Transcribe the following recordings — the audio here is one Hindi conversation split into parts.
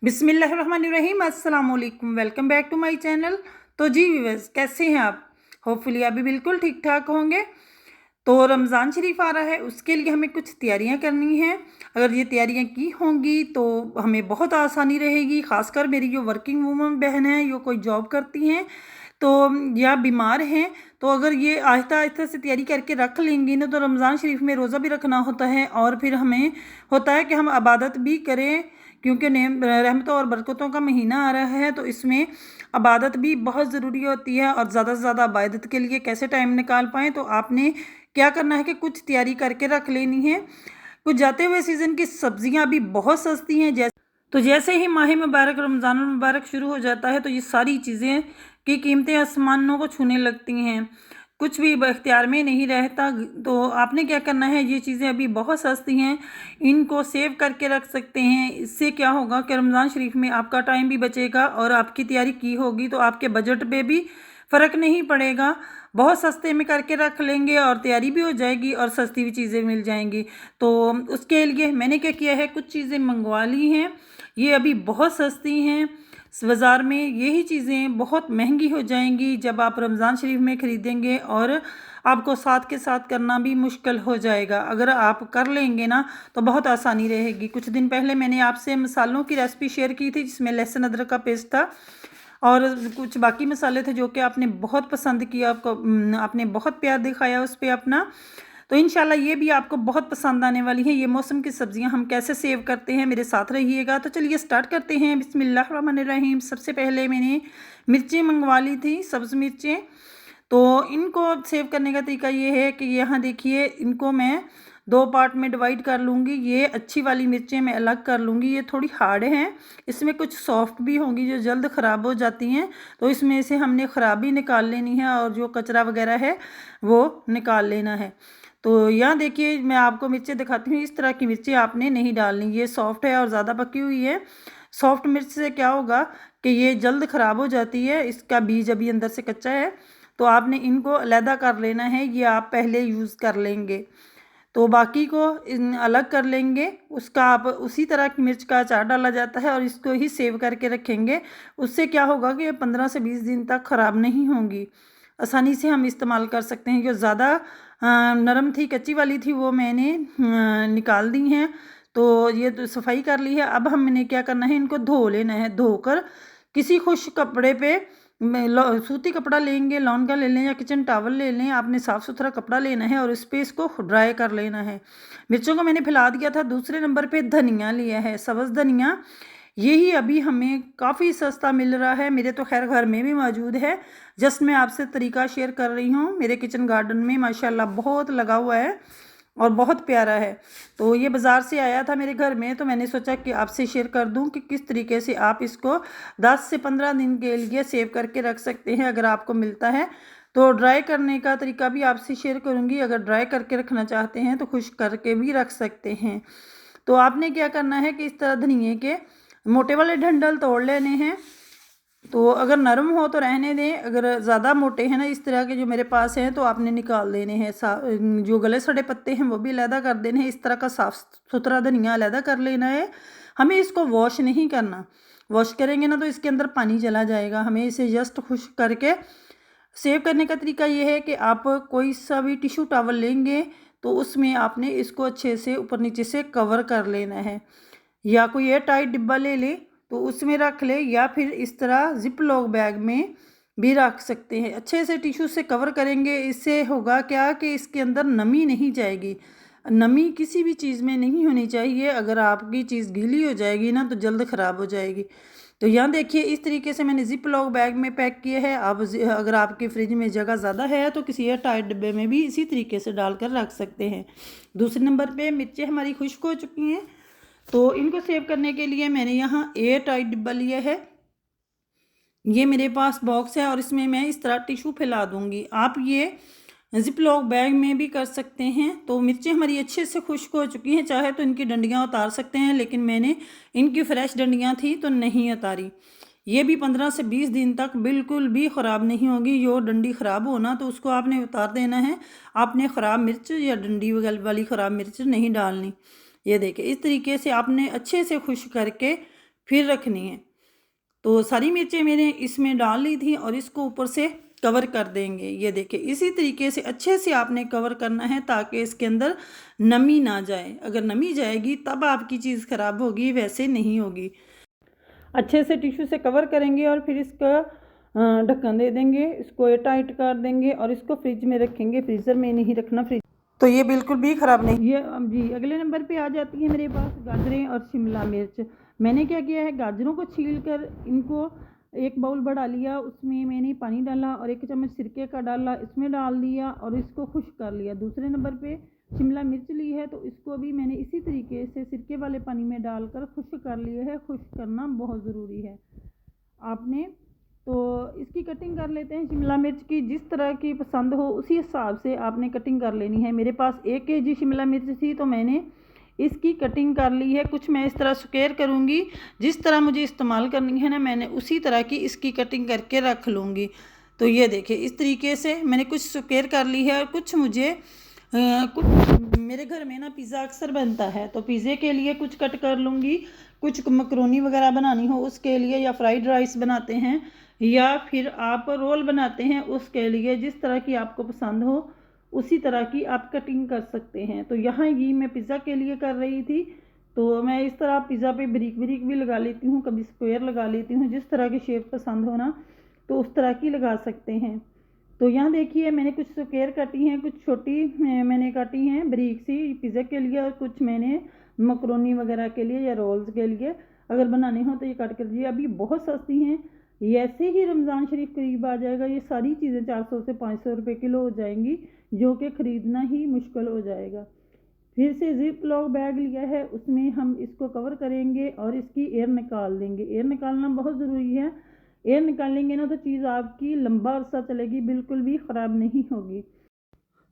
बिस्मिल्लाहिर्रहमानिर्रहीम, अस्सलाम वालेकुम। Welcome back to my channel. तो जी व्यूअर्स, कैसे हैं आप? होपफुली आप भी बिल्कुल ठीक ठाक होंगे। तो रमज़ान शरीफ आ रहा है, उसके लिए हमें कुछ तैयारियां करनी हैं। अगर ये तैयारियां की होंगी तो हमें बहुत आसानी रहेगी। ख़ासकर मेरी जो वर्किंग वूमन बहन हैं, जो कोई जॉब करती हैं तो या बीमार हैं, तो अगर ये आहिस्ता आहिस्ता से तैयारी करके रख लेंगी ना, तो रमज़ान शरीफ में रोज़ा भी रखना होता है और फिर हमें होता है कि हम इबादत भी करें, क्योंकि नेम रहमतों और बरकतों का महीना आ रहा है। तो इसमें इबादत भी बहुत ज़रूरी होती है और ज़्यादा से ज़्यादा इबादत के लिए कैसे टाइम निकाल पाएँ, तो आपने क्या करना है कि कुछ तैयारी करके रख लेनी है। कुछ जाते हुए सीज़न की सब्जियां भी बहुत सस्ती हैं। जैसे ही माह मुबारक रमज़ान मुबारक शुरू हो जाता है, तो ये सारी चीज़ें की कीमतें आसमानों को छूने लगती हैं, कुछ भी इख्तियार में नहीं रहता। तो आपने क्या करना है, ये चीज़ें अभी बहुत सस्ती हैं, इनको सेव करके रख सकते हैं। इससे क्या होगा कि रमज़ान शरीफ में आपका टाइम भी बचेगा और आपकी तैयारी की होगी तो आपके बजट पे भी फ़र्क नहीं पड़ेगा। बहुत सस्ते में करके रख लेंगे और तैयारी भी हो जाएगी और सस्ती भी चीज़ें मिल जाएंगी। तो उसके लिए मैंने क्या किया है, कुछ चीज़ें मंगवा ली हैं। ये अभी बहुत सस्ती हैं। बाज़ार में यही चीज़ें बहुत महंगी हो जाएंगी जब आप रमज़ान शरीफ में ख़रीदेंगे, और आपको साथ के साथ करना भी मुश्किल हो जाएगा। अगर आप कर लेंगे ना तो बहुत आसानी रहेगी। कुछ दिन पहले मैंने आपसे मसालों की रेसिपी शेयर की थी, जिसमें लहसुन अदरक का पेस्ट था और कुछ बाकी मसाले थे जो कि आपने बहुत पसंद किया, आपने बहुत प्यार दिखाया उस पर अपना। तो इंशाल्लाह ये भी आपको बहुत पसंद आने वाली है। ये मौसम की सब्जियां हम कैसे सेव करते हैं, मेरे साथ रहिएगा। तो चलिए स्टार्ट करते हैं। बिस्मिल्लाहिर्रहमानिर्रहीम। सबसे पहले मैंने मिर्चें मंगवा ली थी, सब्ज़ मिर्चें। तो इनको सेव करने का तरीका ये है कि यहाँ देखिए, इनको मैं दो पार्ट में डिवाइड कर लूँगी। ये अच्छी वाली मिर्चें मैं अलग कर लूँगी, ये थोड़ी हार्ड हैं, इसमें कुछ सॉफ्ट भी होंगी जो जल्द ख़राब हो जाती हैं। तो इसमें से हमने ख़राबी निकाल लेनी है और जो कचरा वगैरह है वो निकाल लेना है। तो यहाँ देखिए, मैं आपको मिर्चें दिखाती हूँ। इस तरह की मिर्चें आपने नहीं डालनी, ये सॉफ्ट है और ज़्यादा पकी हुई है। सॉफ्ट मिर्च से क्या होगा कि ये जल्द ख़राब हो जाती है, इसका बीज अभी अंदर से कच्चा है। तो आपने इनको अलहदा कर लेना है, ये आप पहले यूज़ कर लेंगे। तो बाकी को अलग कर लेंगे। उसका आप उसी तरह की मिर्च का अचार डाला जाता है और इसको ही सेव करके रखेंगे। उससे क्या होगा कि ये 15 से 20 दिन तक ख़राब नहीं होंगी, आसानी से हम इस्तेमाल कर सकते हैं। जो ज़्यादा नरम थी, कच्ची वाली थी, वो मैंने निकाल दी हैं। तो ये तो सफाई कर ली है। अब हमने क्या करना है, इनको धो लेना है। धोकर किसी खुश कपड़े पे सूती कपड़ा लेंगे, लॉन का ले लें या किचन टॉवल ले लें, आपने साफ़ सुथरा कपड़ा लेना है और इस पर इसको ड्राई कर लेना है। मिर्चों को मैंने फैला दिया था। दूसरे नंबर पे धनिया लिया है, सब्ज़ धनिया। यही अभी हमें काफ़ी सस्ता मिल रहा है, मेरे तो खैर घर में भी मौजूद है। जस्ट मैं आपसे तरीका शेयर कर रही हूँ। मेरे किचन गार्डन में माशाल्लाह बहुत लगा हुआ है और बहुत प्यारा है। तो ये बाज़ार से आया था मेरे घर में, तो मैंने सोचा कि आपसे शेयर कर दूं कि किस तरीके से आप इसको 10 से 15 दिन के लिए सेव करके रख सकते हैं अगर आपको मिलता है। तो ड्राई करने का तरीका भी आपसे शेयर करूंगी। अगर ड्राई करके रखना चाहते हैं तो खुश्क करके भी रख सकते हैं। तो आपने क्या करना है कि इस तरह धनिए के मोटे वाले डंडल तोड़ लेने हैं। तो अगर नरम हो तो रहने दें, अगर ज़्यादा मोटे हैं ना, इस तरह के जो मेरे पास हैं, तो आपने निकाल देने हैं। जो गले सड़े पत्ते हैं वो भी अलहदा कर देने हैं। इस तरह का साफ़ सुथरा धनिया अलहदा कर लेना है। हमें इसको वॉश नहीं करना, वॉश करेंगे ना तो इसके अंदर पानी चला जाएगा। हमें इसे जस्ट खुश्क करके सेव करने का तरीका ये है कि आप कोई सा भी टिश्यू टॉवल लेंगे, तो उसमें आपने इसको अच्छे से ऊपर नीचे से कवर कर लेना है, या कोई एयर टाइट डिब्बा ले ले तो उसमें रख ले, या फिर इस तरह जिप लॉक बैग में भी रख सकते हैं। अच्छे से टिश्यू से कवर करेंगे, इससे होगा क्या कि इसके अंदर नमी नहीं जाएगी। नमी किसी भी चीज़ में नहीं होनी चाहिए। अगर आपकी चीज़ गीली हो जाएगी ना तो जल्द ख़राब हो जाएगी। तो यहाँ देखिए, इस तरीके से मैंने जिप लॉक बैग में पैक किया है। अब अगर आपके फ्रिज में जगह ज़्यादा है तो किसी एयर टाइट डिब्बे में भी इसी तरीके से डालकर रख सकते हैं। दूसरे नंबर पे मिर्चें हमारी खुश्क हो चुकी हैं, तो इनको सेव करने के लिए मैंने यहाँ एयर टाइट डिब्बा लिया है। ये मेरे पास बॉक्स है और इसमें मैं इस तरह टिश्यू फैला दूंगी। आप ये जिप लॉक बैग में भी कर सकते हैं। तो मिर्चें हमारी अच्छे से खुश्क हो चुकी हैं, चाहे तो इनकी डंडियाँ उतार सकते हैं, लेकिन मैंने इनकी फ्रेश डंडियाँ थी तो नहीं उतारी। ये भी 15 से 20 दिन तक बिल्कुल भी ख़राब नहीं होगी। जो डंडी ख़राब हो ना तो उसको आपने उतार देना है। आपने ख़राब मिर्च या डंडी वाली ख़राब मिर्च नहीं डालनी। ये देखिए, इस तरीके से आपने अच्छे से खुश्क करके फिर रखनी है। तो सारी मिर्चें मैंने इसमें डाल ली थी और इसको ऊपर से कवर कर देंगे। ये देखिए इसी तरीके से अच्छे से आपने कवर करना है ताकि इसके अंदर नमी ना जाए। अगर नमी जाएगी तब आपकी चीज़ ख़राब होगी, वैसे नहीं होगी। अच्छे से टिश्यू से कवर करेंगे और फिर इसका ढक्कन दे देंगे, इसको एयर टाइट कर देंगे और इसको फ्रिज में रखेंगे। फ्रीज़र में नहीं रखना, फ्रिज तो ये बिल्कुल भी ख़राब नहीं। ये जी अगले नंबर पे आ जाती है मेरे पास गाजरें और शिमला मिर्च। मैंने क्या किया है, गाजरों को छील कर इनको एक बाउल बढ़ा लिया, उसमें मैंने पानी डाला और 1 चम्मच सिरके का डाला, इसमें डाल दिया और इसको खुश्क कर लिया। दूसरे नंबर पे शिमला मिर्च ली है तो इसको भी मैंने इसी तरीके से सिरके वाले पानी में डालकर खुश्क कर लिया है। खुश्क करना बहुत ज़रूरी है आपने। तो इसकी कटिंग कर लेते हैं। शिमला मिर्च की जिस तरह की पसंद हो उसी हिसाब से आपने कटिंग कर लेनी है। मेरे पास 1 kg शिमला मिर्च थी तो मैंने इसकी कटिंग कर ली है। कुछ मैं इस तरह स्क्वायर करूँगी, जिस तरह मुझे इस्तेमाल करनी है ना, मैंने उसी तरह की इसकी कटिंग करके रख लूँगी। तो ये देखिए इस तरीके से मैंने कुछ स्क्वायर कर ली है और कुछ मुझे कुछ मेरे घर में ना पिज़्ज़ा अक्सर बनता है तो पिज़्ज़े के लिए कुछ कट कर लूँगी। कुछ मकरोनी वगैरह बनानी हो उसके लिए, या फ्राइड राइस बनाते हैं या फिर आप रोल बनाते हैं उसके लिए, जिस तरह की आपको पसंद हो उसी तरह की आप कटिंग कर सकते हैं। तो यहाँ ये मैं पिज़्ज़ा के लिए कर रही थी तो मैं इस तरह पिज़्ज़ा पे ब्रिक ब्रिक भी लगा लेती हूँ, कभी स्क्वायर लगा लेती हूँ, जिस तरह की शेप पसंद हो ना तो उस तरह की लगा सकते हैं। तो यहाँ देखिए मैंने कुछ स्क्वायर काटी हैं, कुछ छोटी मैंने काटी हैं ब्रिक सी पिज़्ज़ा के लिए, और कुछ मैंने मकरोनी वगैरह के लिए या रोल्स के लिए अगर बनाने हो तो ये काट कर दीजिए। अभी बहुत सस्ती हैं, ऐसे ही रमज़ान शरीफ करीब आ जाएगा, ये सारी चीज़ें 400 से 500 रुपये किलो हो जाएंगी, जो कि ख़रीदना ही मुश्किल हो जाएगा। फिर से जिप लॉक बैग लिया है, उसमें हम इसको कवर करेंगे और इसकी एयर निकाल देंगे। एयर निकालना बहुत ज़रूरी है। एयर निकालेंगे ना तो चीज़ आपकी लंबा अरसा चलेगी, बिल्कुल भी ख़राब नहीं होगी।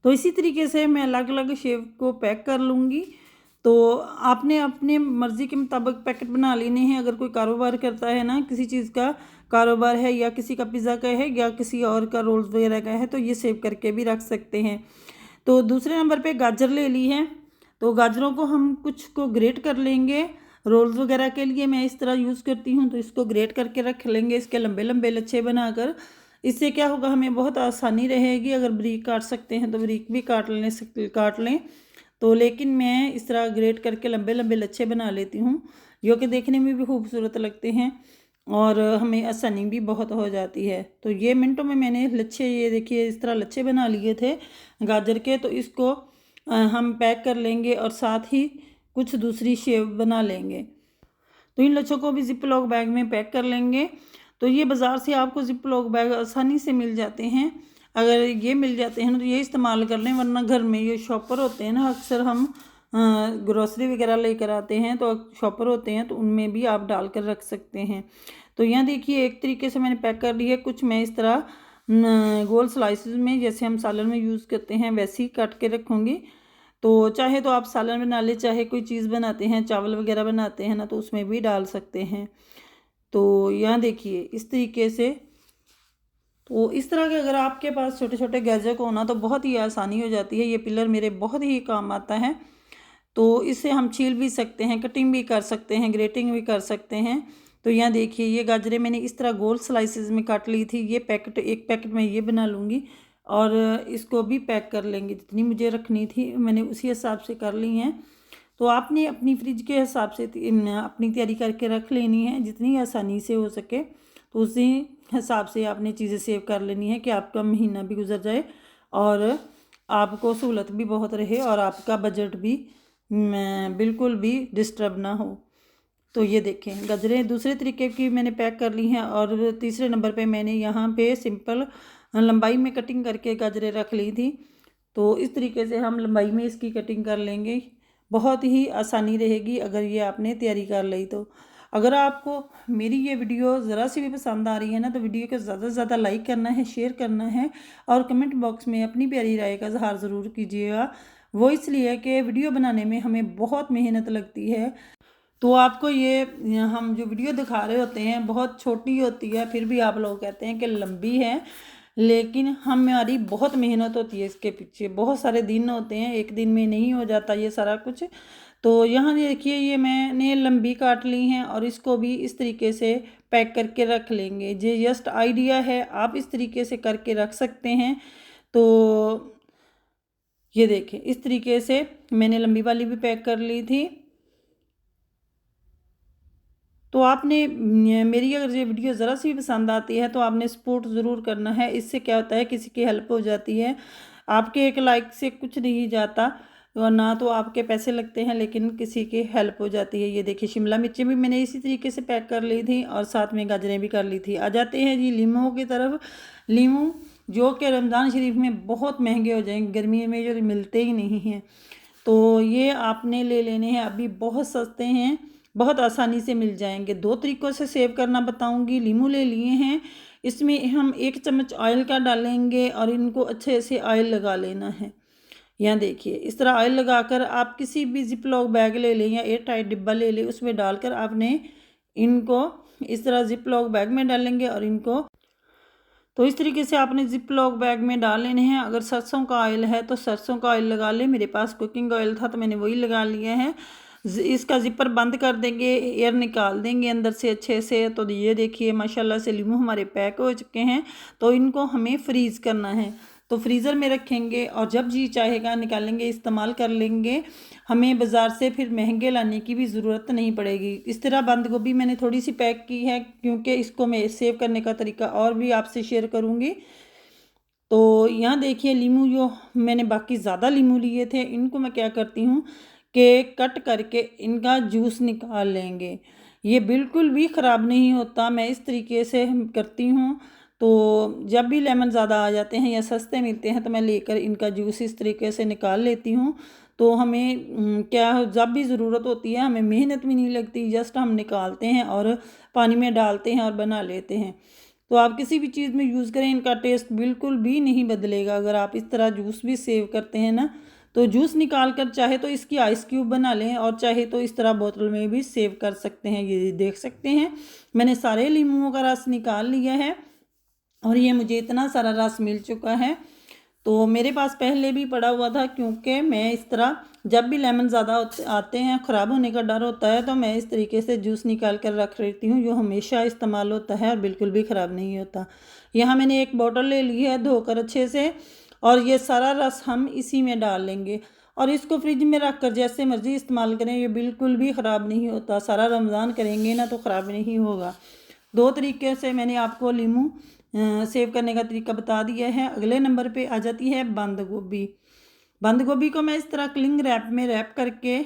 तो इसी तरीके से मैं अलग अलग शेप को पैक कर लूँगी। तो आपने अपने मर्ज़ी के मुताबिक पैकेट बना लेने हैं। अगर कोई कारोबार करता है ना, किसी चीज़ का कारोबार है या किसी का पिज़्ज़ा का है या किसी और का रोल्स वगैरह का है तो ये सेव करके भी रख सकते हैं। तो दूसरे नंबर पे गाजर ले ली है, तो गाजरों को हम कुछ को ग्रेट कर लेंगे। रोल्स वगैरह के लिए मैं इस तरह यूज़ करती हूँ तो इसको ग्रेट करके रख लेंगे, इसके लंबे लंबे लच्छे बनाकर। इससे क्या होगा, हमें बहुत आसानी रहेगी। अगर ब्रीक काट सकते हैं तो ब्रीक भी काट लें तो, लेकिन मैं इस तरह ग्रेट करके लंबे लंबे लच्छे बना लेती हूँ, जो कि देखने में भी खूबसूरत लगते हैं और हमें आसानी भी बहुत हो जाती है। तो ये मिनटों में मैंने लच्छे, ये देखिए इस तरह लच्छे बना लिए थे गाजर के। तो इसको हम पैक कर लेंगे और साथ ही कुछ दूसरी शेप बना लेंगे। तो इन लच्छों को भी जिप लॉक बैग में पैक कर लेंगे। तो ये बाज़ार से आपको जिप लॉक बैग आसानी से मिल जाते हैं। अगर ये मिल जाते हैं ना तो ये इस्तेमाल कर लें, वरना घर में ये शॉपर होते हैं ना, अक्सर हम ग्रोसरी वगैरह लेकर आते हैं तो शॉपर होते हैं तो उनमें भी आप डाल कर रख सकते हैं। तो यहाँ देखिए एक तरीके से मैंने पैक कर ली है। कुछ मैं इस तरह गोल स्लाइसेस में, जैसे हम सालन में यूज़ करते हैं वैसे ही काट के रखूँगी। तो चाहे तो आप सालन बना ले, चाहे कोई चीज़ बनाते हैं, चावल वगैरह बनाते हैं ना, तो उसमें भी डाल सकते हैं। तो यहाँ देखिए इस तरीके से। तो इस तरह के अगर आपके पास छोटे छोटे गैजेट हो ना तो बहुत ही आसानी हो जाती है। ये पिलर मेरे बहुत ही काम आता है। तो इससे हम छील भी सकते हैं, कटिंग भी कर सकते हैं, ग्रेटिंग भी कर सकते हैं। तो यहाँ देखिए ये गाजरें मैंने इस तरह गोल स्लाइसेस में काट ली थी। ये पैकेट, एक पैकेट में ये बना लूँगी और इसको भी पैक कर लेंगे। जितनी मुझे रखनी थी मैंने उसी हिसाब से कर ली हैं। तो आपने अपनी फ्रिज के हिसाब से अपनी तैयारी करके रख लेनी है, जितनी आसानी से हो सके। तो उसी हिसाब से आपने चीज़ें सेव कर लेनी है कि आपका महीना भी गुजर जाए और आपको सहूलत भी बहुत रहे और आपका बजट भी बिल्कुल भी डिस्टर्ब ना हो। तो ये देखें गजरें दूसरे तरीके की मैंने पैक कर ली हैं। और तीसरे नंबर पे मैंने यहाँ पे सिंपल लंबाई में कटिंग करके गाजरें रख ली थी। तो इस तरीके से हम लंबाई में इसकी कटिंग कर लेंगे, बहुत ही आसानी रहेगी अगर ये आपने तैयारी कर ली। तो अगर आपको मेरी ये वीडियो ज़रा सी भी पसंद आ रही है ना तो वीडियो को ज़्यादा से ज़्यादा लाइक करना है, शेयर करना है और कमेंट बॉक्स में अपनी प्यारी राय का इज़हार ज़रूर कीजिएगा। वो इसलिए कि वीडियो बनाने में हमें बहुत मेहनत लगती है। तो आपको ये हम जो वीडियो दिखा रहे होते हैं बहुत छोटी होती है, फिर भी आप लोग कहते हैं कि लंबी है, लेकिन हमारी बहुत मेहनत होती है इसके पीछे। बहुत सारे दिन होते हैं, एक दिन में नहीं हो जाता ये सारा कुछ। तो यहाँ देखिए ये मैंने लंबी काट ली हैं और इसको भी इस तरीके से पैक करके रख लेंगे। ये जस्ट आइडिया है, आप इस तरीके से करके रख सकते हैं। तो ये देखें इस तरीके से मैंने लंबी वाली भी पैक कर ली थी। तो आपने मेरी अगर ये वीडियो ज़रा सी भी पसंद आती है तो आपने सपोर्ट ज़रूर करना है। इससे क्या होता है, किसी की हेल्प हो जाती है। आपके एक लाइक से कुछ नहीं जाता और ना तो आपके पैसे लगते हैं, लेकिन किसी की हेल्प हो जाती है। ये देखिए शिमला मिर्चें भी मैंने इसी तरीके से पैक कर ली थी और साथ में गाजरें भी कर ली थी। आ जाते हैं जी लीमू की तरफ। लीमू जो कि रमज़ान शरीफ में बहुत महंगे हो जाएंगे, गर्मी में जो मिलते ही नहीं हैं, तो ये आपने ले लेने हैं। अभी बहुत सस्ते हैं, बहुत आसानी से मिल जाएंगे। 2 तरीक़ों से सेव करना बताऊंगी। लीमू ले लिए हैं, इसमें हम 1 चम्मच ऑयल का डालेंगे और इनको अच्छे से ऑयल लगा लेना है। यहाँ देखिए इस तरह ऑयल लगाकर आप किसी भी जिप लॉक बैग ले लें या एयर टाइट डिब्बा ले लें, उसमें डालकर आपने इनको इस तरह जिप लॉक बैग में डालेंगे और इनको तो इस तरीके से आपने जिप लॉक बैग में डाल लेने हैं। अगर सरसों का ऑयल है तो सरसों का ऑयल लगा लें। मेरे पास कुकिंग ऑयल था तो मैंने वही लगा लिया है। इसका जिपर बंद कर देंगे, एयर निकाल देंगे अंदर से अच्छे से। तो ये देखिए माशाल्लाह से लीमू हमारे पैक हो चुके हैं। तो इनको हमें फ्रीज़ करना है, तो फ्रीज़र में रखेंगे और जब जी चाहेगा निकालेंगे, इस्तेमाल कर लेंगे। हमें बाज़ार से फिर महंगे लाने की भी ज़रूरत नहीं पड़ेगी। इस तरह बंद गोभी मैंने थोड़ी सी पैक की है, क्योंकि इसको मैं सेव करने का तरीका और भी आपसे शेयर करूँगी। तो यहाँ देखिए लीमू जो मैंने बाकी ज़्यादा लीमू लिए थे, इनको मैं क्या करती हूँ कि कट करके इनका जूस निकाल लेंगे। ये बिल्कुल भी ख़राब नहीं होता, मैं इस तरीके से करती हूँ। तो जब भी लेमन ज़्यादा आ जाते हैं या सस्ते मिलते हैं तो मैं लेकर इनका जूस इस तरीके से निकाल लेती हूँ। तो हमें क्या जब भी ज़रूरत होती है हमें मेहनत भी नहीं लगती, जस्ट हम निकालते हैं और पानी में डालते हैं और बना लेते हैं। तो आप किसी भी चीज़ में यूज़ करें, इनका टेस्ट बिल्कुल भी नहीं बदलेगा। अगर आप इस तरह जूस भी सेव करते हैं ना, तो जूस निकाल कर चाहे तो इसकी आइस क्यूब बना लें और चाहे तो इस तरह बोतल में भी सेव कर सकते हैं। ये देख सकते हैं मैंने सारे लीमुओं का रस निकाल लिया है और ये मुझे इतना सारा रस मिल चुका है। तो मेरे पास पहले भी पड़ा हुआ था, क्योंकि मैं इस तरह जब भी लेमन ज़्यादा आते हैं, ख़राब होने का डर होता है, तो मैं इस तरीके से जूस निकाल कर रख लेती हूँ, जो हमेशा इस्तेमाल होता है और बिल्कुल भी ख़राब नहीं होता। यहाँ मैंने एक बोतल ले ली है धोकर अच्छे से, और ये सारा रस हम इसी में डाल लेंगे और इसको फ्रिज में रख कर जैसे मर्ज़ी इस्तेमाल करें, ये बिल्कुल भी ख़राब नहीं होता। सारा रमज़ान करेंगे ना तो ख़राब नहीं होगा। 2 तरीके से मैंने आपको लीमू सेव करने का तरीका बता दिया है। अगले नंबर पे आ जाती है बंद गोभी। बंद गोभी को मैं इस तरह क्लिंग रैप में रैप करके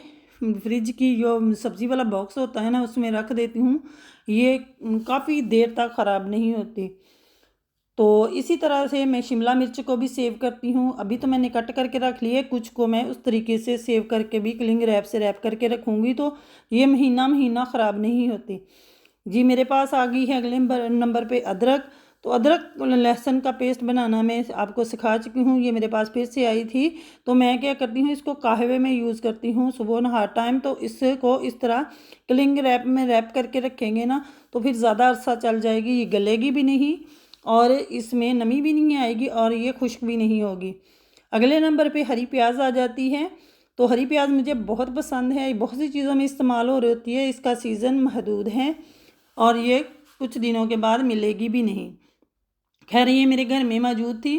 फ्रिज की जो सब्ज़ी वाला बॉक्स होता है ना, उसमें रख देती हूँ। ये काफ़ी देर तक ख़राब नहीं होती। तो इसी तरह से मैं शिमला मिर्च को भी सेव करती हूँ। अभी तो मैंने कट करके रख लिए, कुछ को मैं उस तरीके से सेव करके भी क्लिंग रैप से रैप करके रखूँगी, तो ये महीना ख़राब नहीं होती। जी मेरे पास आ गई है अगले नंबर पे अदरक। तो अदरक लहसुन का पेस्ट बनाना मैं आपको सिखा चुकी हूँ। ये मेरे पास फिर से आई थी, तो मैं क्या करती हूँ, इसको कहवे में यूज़ करती हूँ सुबह नहार टाइम। तो इसको इस तरह क्लिंग रैप में रैप करके रखेंगे ना, तो फिर ज़्यादा अरसा चल जाएगी, ये गलेगी भी नहीं और इसमें नमी भी नहीं आएगी और ये खुश्क भी नहीं होगी। अगले नंबर पे हरी प्याज आ जाती है। तो हरी प्याज मुझे बहुत पसंद है, बहुत सी चीज़ों में इस्तेमाल हो रही होती है। इसका सीज़न महदूद है और ये कुछ दिनों के बाद मिलेगी भी नहीं। खैर ये मेरे घर में मौजूद थी,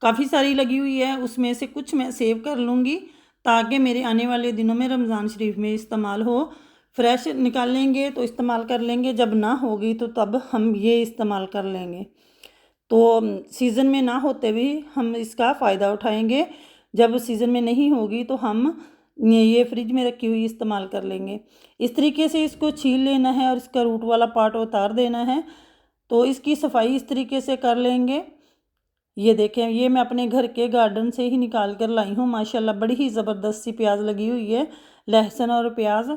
काफ़ी सारी लगी हुई है, उसमें से कुछ मैं सेव कर लूँगी ताकि मेरे आने वाले दिनों में रमज़ान शरीफ में इस्तेमाल हो। फ्रेश निकाल लेंगे तो इस्तेमाल कर लेंगे, जब ना होगी तो तब हम ये इस्तेमाल कर लेंगे। तो सीज़न में ना होते भी हम इसका फ़ायदा उठाएंगे, जब सीज़न में नहीं होगी तो हम ये फ्रिज में रखी हुई इस्तेमाल कर लेंगे। इस तरीके से इसको छील लेना है और इसका रूट वाला पार्ट उतार देना है। तो इसकी सफाई इस तरीके से कर लेंगे। ये देखें ये मैं अपने घर के गार्डन से ही निकाल कर लाई हूँ। माशाल्लाह बड़ी ही ज़बरदस्त सी प्याज लगी हुई है, लहसुन और प्याज।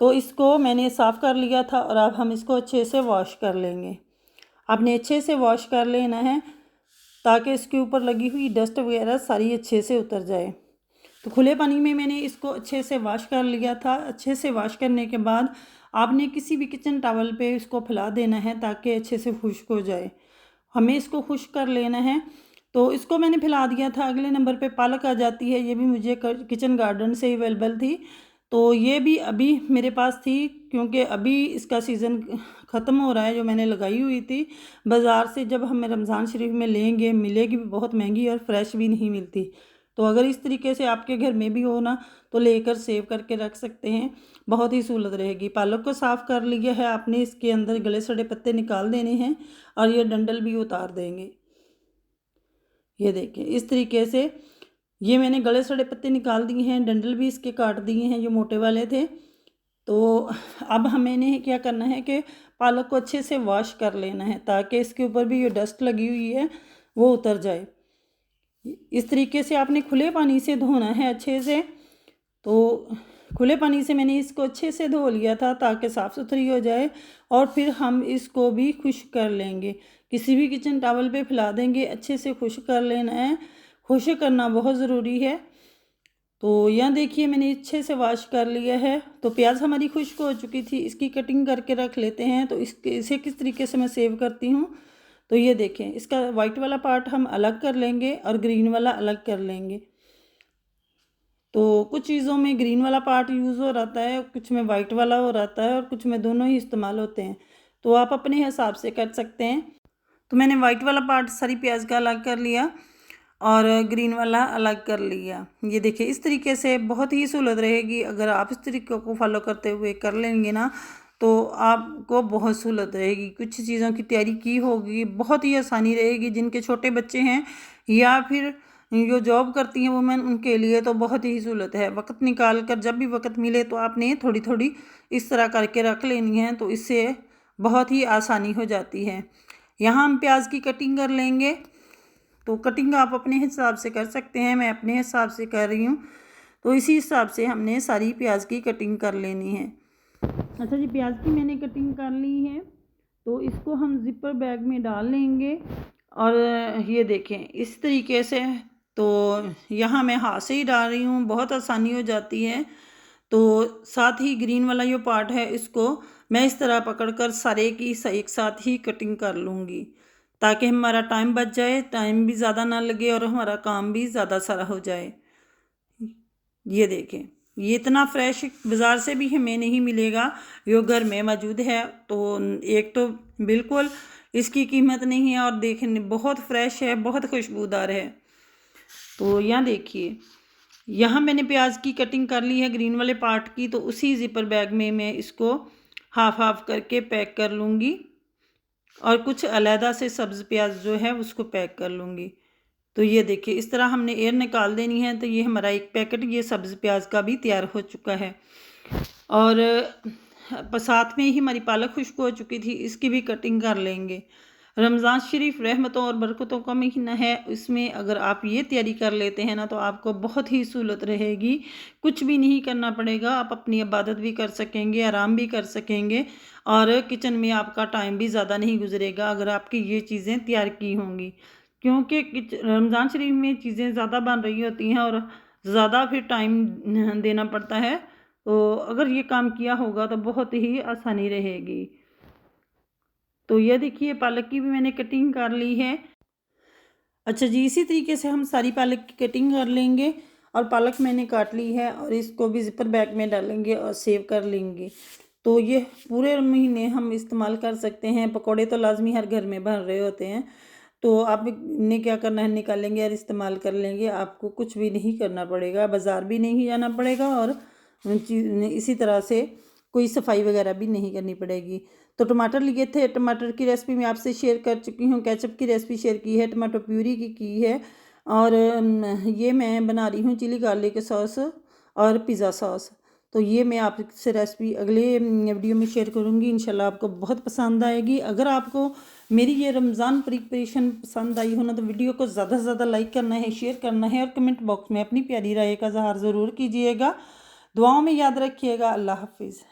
तो इसको मैंने साफ़ कर लिया था और अब हम इसको अच्छे से वॉश कर लेंगे। आपने अच्छे से वॉश कर लेना है ताकि इसके ऊपर लगी हुई डस्ट वगैरह सारी अच्छे से उतर जाए। तो खुले पानी में मैंने इसको अच्छे से वॉश कर लिया था। अच्छे से वॉश करने के बाद आपने किसी भी किचन टॉवल पे इसको फैला देना है ताकि अच्छे से खुश्क हो जाए। हमें इसको खुश्क कर लेना है। तो इसको मैंने फैला दिया था। अगले नंबर पे पालक आ जाती है, ये भी मुझे किचन गार्डन से अवेलेबल थी। तो ये भी अभी मेरे पास थी, क्योंकि अभी इसका सीज़न ख़त्म हो रहा है। जो मैंने लगाई हुई थी बाज़ार से, जब हम रमज़ान शरीफ में लेंगे मिलेगी भी बहुत महंगी और फ्रेश भी नहीं मिलती। तो अगर इस तरीके से आपके घर में भी हो ना, तो लेकर सेव करके रख सकते हैं, बहुत ही सहूलत रहेगी। पालक को साफ़ कर लिया है आपने, इसके अंदर गले सड़े पत्ते निकाल देने हैं और ये डंडल भी उतार देंगे। ये देखिए इस तरीके से ये मैंने गले सड़े पत्ते निकाल दिए हैं, डंडल भी इसके काट दिए हैं जो मोटे वाले थे। तो अब हमें क्या करना है कि पालक को अच्छे से वॉश कर लेना है, ताकि इसके ऊपर भी ये डस्ट लगी हुई है वो उतर जाए। इस तरीके से आपने खुले पानी से धोना है अच्छे से। तो खुले पानी से मैंने इसको अच्छे से धो लिया था ताकि साफ़ सुथरी हो जाए, और फिर हम इसको भी खुश्क कर लेंगे। किसी भी किचन टॉवल पे फैला देंगे, अच्छे से खुश्क कर लेना है। खुश्क करना बहुत ज़रूरी है। तो यहाँ देखिए मैंने अच्छे से वॉश कर लिया है। तो प्याज हमारी खुश्क हो चुकी थी, इसकी कटिंग करके रख लेते हैं। तो इसे किस तरीके से मैं सेव करती हूँ, तो ये देखें, इसका वाइट वाला पार्ट हम अलग कर लेंगे और ग्रीन वाला अलग कर लेंगे। तो कुछ चीज़ों में ग्रीन वाला पार्ट यूज़ हो रहता है, कुछ में वाइट वाला हो रहता है, और कुछ में दोनों ही इस्तेमाल होते हैं। तो आप अपने हिसाब से कर सकते हैं। तो मैंने वाइट वाला पार्ट सारी प्याज का अलग कर लिया और ग्रीन वाला अलग कर लिया। ये देखिए इस तरीके से बहुत ही सहूलत रहेगी। अगर आप इस तरीके को फॉलो करते हुए कर लेंगे ना, तो आपको बहुत सहूलत रहेगी। कुछ चीज़ों की तैयारी की होगी, बहुत ही आसानी रहेगी। जिनके छोटे बच्चे हैं या फिर जो जॉब करती हैं वुमेन, उनके लिए तो बहुत ही सहूलत है। वक्त निकाल कर जब भी वक्त मिले तो आपने थोड़ी थोड़ी इस तरह करके रख लेनी है, तो इससे बहुत ही आसानी हो जाती है। यहाँ हम प्याज की कटिंग कर लेंगे। तो कटिंग आप अपने हिसाब से कर सकते हैं, मैं अपने हिसाब से कर रही हूँ। तो इसी हिसाब से हमने सारी प्याज की कटिंग कर लेनी है। अच्छा जी, प्याज की मैंने कटिंग कर ली है। तो इसको हम ज़िपर बैग में डाल लेंगे और ये देखें इस तरीके से। तो यहाँ मैं हाथ से ही डाल रही हूँ, बहुत आसानी हो जाती है। तो साथ ही ग्रीन वाला जो पार्ट है इसको मैं इस तरह पकड़कर सारे की एक साथ ही कटिंग कर लूँगी, ताकि हमारा टाइम बच जाए, टाइम भी ज़्यादा ना लगे और हमारा काम भी ज़्यादा सारा हो जाए। ये देखें, ये इतना फ्रेश बाज़ार से भी हमें नहीं मिलेगा, जो घर में मौजूद है। तो एक तो बिल्कुल इसकी कीमत नहीं है, और देखने बहुत फ्रेश है, बहुत खुशबूदार है। तो यहाँ देखिए, यहाँ मैंने प्याज की कटिंग कर ली है ग्रीन वाले पार्ट की। तो उसी ज़िपर बैग में मैं इसको हाफ हाफ करके पैक कर लूँगी, और कुछ अलहदा से सब्ज़ प्याज जो है उसको पैक कर लूँगी। तो ये देखिए इस तरह हमने एयर निकाल देनी है। तो ये हमारा एक पैकेट ये सब्ज़ प्याज का भी तैयार हो चुका है, और साथ में ही हमारी पालक खुश्क हो चुकी थी, इसकी भी कटिंग कर लेंगे। रमज़ान शरीफ रहमतों और बरकतों का महीना है, इसमें अगर आप ये तैयारी कर लेते हैं ना, तो आपको बहुत ही सहूलत रहेगी। कुछ भी नहीं करना पड़ेगा, आप अपनी इबादत भी कर सकेंगे, आराम भी कर सकेंगे, और किचन में आपका टाइम भी ज़्यादा नहीं गुजरेगा अगर आपकी ये चीज़ें तैयार की होंगी। क्योंकि रमज़ान शरीफ में चीज़ें ज़्यादा बन रही होती हैं और ज़्यादा फिर टाइम देना पड़ता है। तो अगर ये काम किया होगा तो बहुत ही आसानी रहेगी। तो ये देखिए पालक की भी मैंने कटिंग कर ली है। अच्छा जी, इसी तरीके से हम सारी पालक की कटिंग कर लेंगे, और पालक मैंने काट ली है और इसको भी ज़िपर बैग में डालेंगे और सेव कर लेंगे। तो ये पूरे महीने हम इस्तेमाल कर सकते हैं। पकौड़े तो लाजमी हर घर में बन रहे होते हैं। तो आपने क्या करना है, निकालेंगे और इस्तेमाल कर लेंगे। आपको कुछ भी नहीं करना पड़ेगा, बाज़ार भी नहीं जाना पड़ेगा, और इसी तरह से कोई सफाई वगैरह भी नहीं करनी पड़ेगी। तो टमाटर लिए थे, टमाटर की रेसिपी मैं आपसे शेयर कर चुकी हूँ। केचप की रेसिपी शेयर की है, टमाटो प्यूरी की है, और ये मैं बना रही हूँ चिली गार्लिक सॉस और पिज़्ज़ा सॉस। तो ये मैं आपसे रेसिपी अगले वीडियो में शेयर करूँगी। इंशाल्लाह आपको बहुत पसंद आएगी। अगर आपको मेरी ये रमज़ान प्रिपरेशन पसंद आई हो ना, तो वीडियो को ज़्यादा से ज़्यादा लाइक करना है, शेयर करना है, और कमेंट बॉक्स में अपनी प्यारी राय का इज़हार ज़रूर कीजिएगा। दुआओं में याद रखिएगा। अल्लाह हाफिज़।